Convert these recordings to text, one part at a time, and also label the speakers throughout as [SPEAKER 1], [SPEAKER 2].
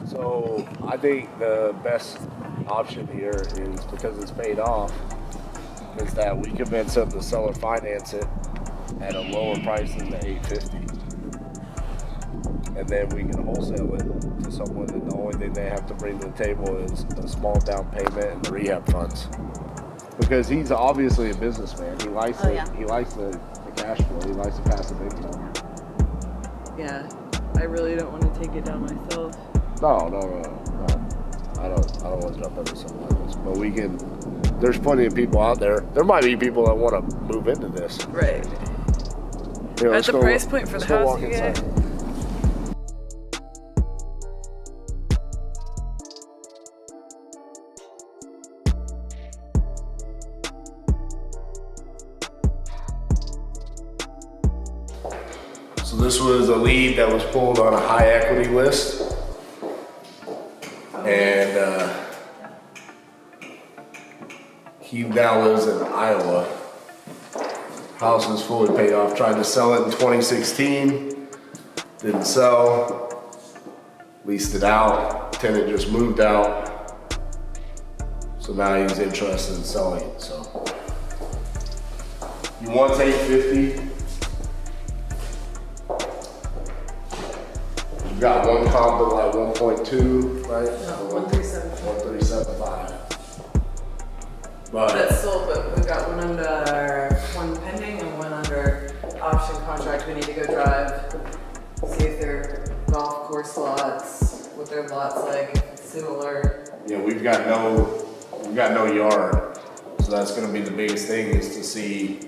[SPEAKER 1] So I think the best option here is, because it's paid off, is that we convince them to sell or finance it at a lower price than the 850, and then we can wholesale it to someone, and the only thing they have to bring to the table is a small down payment and the rehab funds. Because he's obviously a businessman. He likes He likes the cash flow. He likes the passive income.
[SPEAKER 2] Yeah, I really don't want to take it down myself.
[SPEAKER 1] No. I don't want to jump into something like this. But we can. There's plenty of people out there. There might be people that want to move into this.
[SPEAKER 2] Right.
[SPEAKER 1] You know,
[SPEAKER 2] At the price point for the house you get.
[SPEAKER 1] So this was a lead that was pulled on a high equity list, and he now lives in Iowa. House is fully paid off. Tried to sell it in 2016, didn't sell. Leased it out. Tenant just moved out, so now he's interested in selling it. So he wants 850. We've got one comp at like 1.2, right?
[SPEAKER 2] No, 137.
[SPEAKER 1] 137.5. But
[SPEAKER 2] That's sold, but we've got one pending and one under option contract. We need to go drive, see if their golf course lots, what their lots like, if it's similar.
[SPEAKER 1] yeah, we've got no yard, so that's going to be the biggest thing, is to see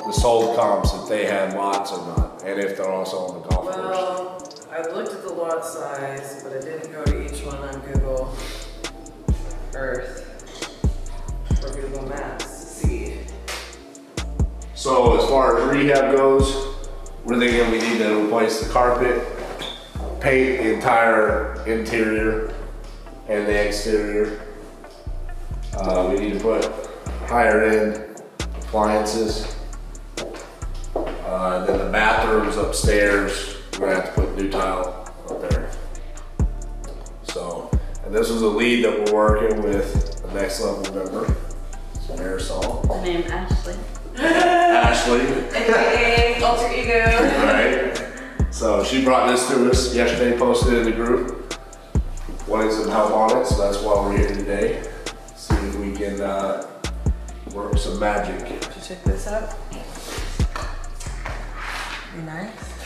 [SPEAKER 1] the sold comps, if they have lots or not, and if they're also on the golf course.
[SPEAKER 2] Well, I looked at the lot size, but I didn't go to each one on Google Earth or Google Maps to see.
[SPEAKER 1] So as far as rehab goes, we're thinking we need to replace the carpet, paint the entire interior and the exterior. We need to put higher end appliances. Then the bathrooms upstairs, we're gonna have to put new tile up there. So, and this is a lead that we're working with a next level member, it's Marisol.
[SPEAKER 3] The name Ashley.
[SPEAKER 1] Ashley.
[SPEAKER 2] AKA alter ego.
[SPEAKER 1] Right. So she brought this to us yesterday, posted it in the group. Wanted some help on it, so that's why we're here today. See if we can work some magic.
[SPEAKER 2] Did you check this out? Be nice.